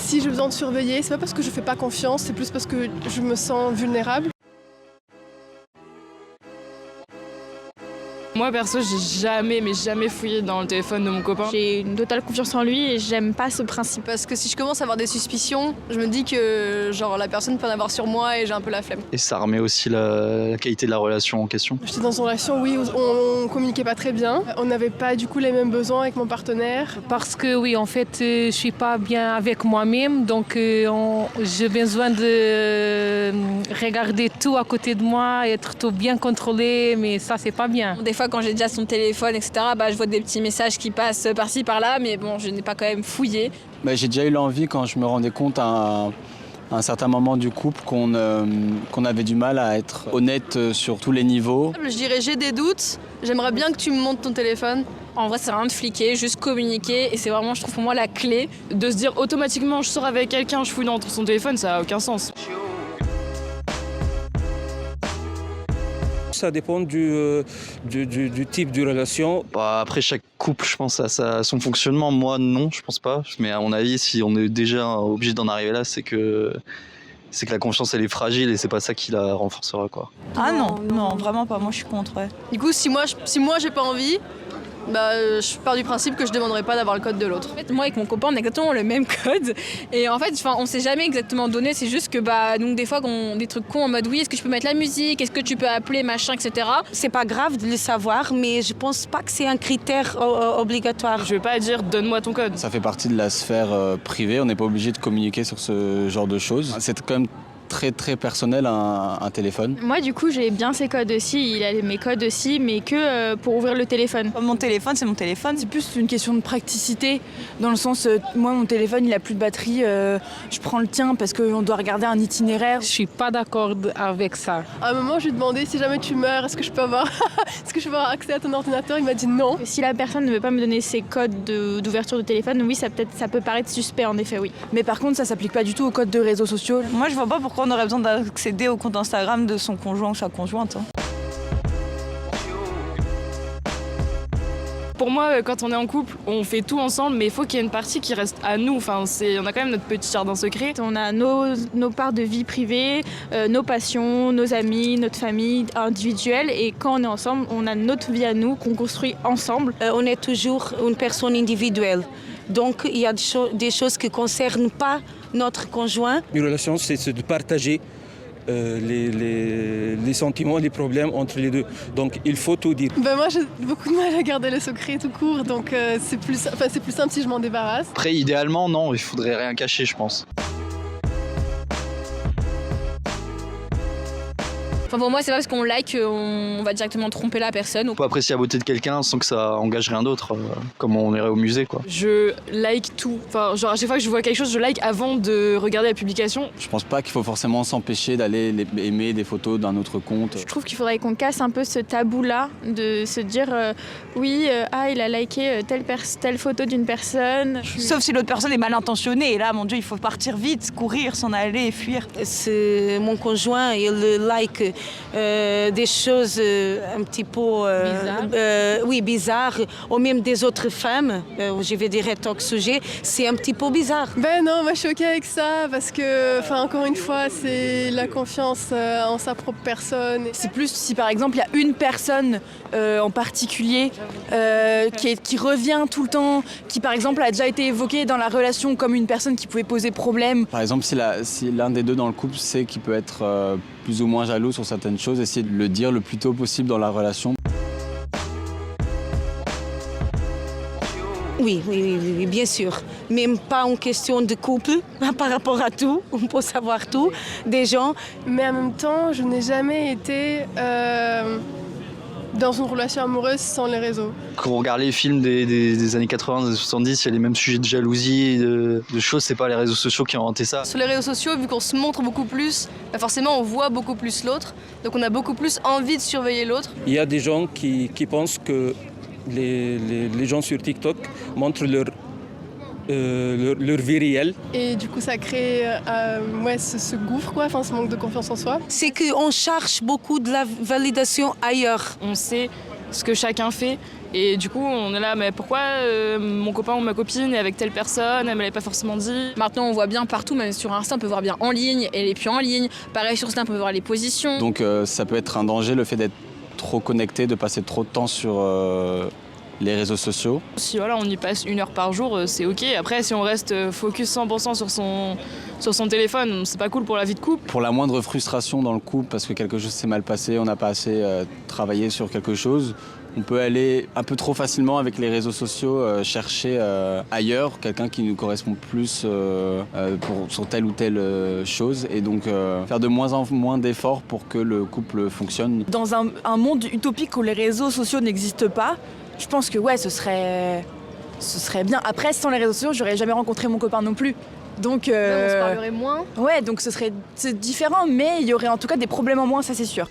Si j'ai besoin de surveiller, c'est pas parce que je fais pas confiance, c'est plus parce que je me sens vulnérable. Moi perso, j'ai jamais fouillé dans le téléphone de mon copain. J'ai une totale confiance en lui et j'aime pas ce principe. Parce que si je commence à avoir des suspicions, je me dis que genre la personne peut en avoir sur moi et j'ai un peu la flemme. Et ça remet aussi la qualité de la relation en question. J'étais dans une relation, oui, où on communiquait pas très bien. On n'avait pas du coup les mêmes besoins avec mon partenaire. Parce que oui, en fait, je suis pas bien avec moi-même, donc j'ai besoin de regarder tout à côté de moi, être tout bien contrôlé, mais ça c'est pas bien. Des fois quand j'ai déjà son téléphone, etc., je vois des petits messages qui passent par-ci par-là, mais bon, je n'ai pas quand même fouillé. J'ai déjà eu l'envie quand je me rendais compte à un certain moment du couple qu'on avait du mal à être honnête sur tous les niveaux. Je dirais j'ai des doutes, j'aimerais bien que tu me montres ton téléphone. En vrai, c'est rien de fliquer, juste communiquer, et c'est vraiment, je trouve pour moi, la clé. De se dire automatiquement je sors avec quelqu'un, je fouille dans son téléphone, ça a aucun sens. Ça dépend du type de relation. Après, chaque couple, je pense, a son fonctionnement. Moi, non, je pense pas. Mais à mon avis, si on est déjà obligé d'en arriver là, c'est que la confiance, elle est fragile et c'est pas ça qui la renforcera, quoi. Ah non, vraiment pas. Moi, je suis contre. Ouais. Du coup, si moi j'ai pas envie, je pars du principe que je demanderai pas d'avoir le code de l'autre. En fait, moi avec mon copain on a exactement le même code et en fait on s'est jamais exactement donné, c'est juste que donc des fois des trucs cons en mode oui est-ce que je peux mettre la musique, est-ce que tu peux appeler machin etc. C'est pas grave de le savoir mais je pense pas que c'est un critère obligatoire. Je vais pas dire donne-moi ton code. Ça fait partie de la sphère privée, on n'est pas obligé de communiquer sur ce genre de choses. C'est quand même très très personnel un téléphone. Moi du coup j'ai bien ses codes aussi, il a mes codes aussi, mais que pour ouvrir le téléphone. Mon téléphone c'est mon téléphone. C'est plus une question de praticité, dans le sens, moi mon téléphone il a plus de batterie, je prends le tien parce qu'on doit regarder un itinéraire. Je suis pas d'accord avec ça. À un moment je lui ai demandé si jamais tu meurs, est-ce que je peux avoir accès à ton ordinateur, il m'a dit non. Si la personne ne veut pas me donner ses codes d'ouverture de téléphone, oui ça peut paraître suspect en effet oui. Mais par contre ça s'applique pas du tout aux codes de réseaux sociaux. Moi je vois pas pourquoi on aurait besoin d'accéder au compte Instagram de son conjoint ou sa conjointe. Pour moi, quand on est en couple, on fait tout ensemble, mais il faut qu'il y ait une partie qui reste à nous. On a quand même notre petit jardin secret. On a nos parts de vie privée, nos passions, nos amis, notre famille individuelle. Et quand on est ensemble, on a notre vie à nous qu'on construit ensemble. On est toujours une personne individuelle. Donc il y a des choses qui ne concernent pas notre conjoint. Une relation, c'est de partager les sentiments, les problèmes entre les deux. Donc il faut tout dire. Moi j'ai beaucoup de mal à garder le secret tout court, donc c'est plus simple si je m'en débarrasse. Après, idéalement, non, il faudrait rien cacher, je pense. Pour moi c'est pas parce qu'on like qu'on va directement tromper la personne. On peut apprécier la beauté de quelqu'un sans que ça engage rien d'autre, comme on irait au musée, quoi. Je like tout. À chaque fois que je vois quelque chose, je like avant de regarder la publication. Je pense pas qu'il faut forcément s'empêcher d'aller aimer des photos d'un autre compte. Je trouve qu'il faudrait qu'on casse un peu ce tabou-là, de se dire il a liké telle photo d'une personne. Sauf si l'autre personne est mal intentionnée. Et là, mon Dieu, il faut partir vite, courir, s'en aller et fuir. C'est mon conjoint, il like des choses un petit peu bizarres, ou même des autres femmes. Je vais dire talk sujet, c'est un petit peu bizarre. Non, moi je suis ok avec ça parce que, encore une fois, c'est la confiance en sa propre personne. C'est plus si par exemple il y a une personne en particulier qui revient tout le temps, qui par exemple a déjà été évoquée dans la relation comme une personne qui pouvait poser problème. Par exemple, si l'un des deux dans le couple sait qu'il peut être plus ou moins jaloux sur certaines choses, essayer de le dire le plus tôt possible dans la relation. Oui, bien sûr. Même pas en question de couple, par rapport à tout, on peut savoir tout, des gens. Mais en même temps, je n'ai jamais été dans une relation amoureuse sans les réseaux. Quand on regarde les films des années 80, des années 70, il y a les mêmes sujets de jalousie, de choses, c'est pas les réseaux sociaux qui ont inventé ça. Sur les réseaux sociaux, vu qu'on se montre beaucoup plus, forcément on voit beaucoup plus l'autre, donc on a beaucoup plus envie de surveiller l'autre. Il y a des gens qui pensent que les gens sur TikTok montrent leur vie réelle. Et du coup ça crée ce gouffre, ce manque de confiance en soi. C'est qu'on cherche beaucoup de la validation ailleurs. On sait ce que chacun fait Et du coup, on est là, mais pourquoi mon copain ou ma copine est avec telle personne, elle me l'avait pas forcément dit. Maintenant, on voit bien partout, même sur Insta, on peut voir bien en ligne et puis en ligne. Pareil sur Snap, on peut voir les positions. Donc ça peut être un danger, le fait d'être trop connecté, de passer trop de temps sur les réseaux sociaux. Si voilà, on y passe 1 heure par jour, c'est ok. Après, si on reste focus 100% sur son téléphone, c'est pas cool pour la vie de couple. Pour la moindre frustration dans le couple, parce que quelque chose s'est mal passé, on n'a pas assez travaillé sur quelque chose, on peut aller un peu trop facilement avec les réseaux sociaux chercher ailleurs quelqu'un qui nous correspond plus sur telle ou telle chose, et donc faire de moins en moins d'efforts pour que le couple fonctionne. Dans un monde utopique où les réseaux sociaux n'existent pas, je pense que ouais, ce serait bien. Après, sans les réseaux sociaux, j'aurais jamais rencontré mon copain non plus. Donc, on se parlerait moins. Ouais, donc c'est différent, mais il y aurait en tout cas des problèmes en moins, ça c'est sûr.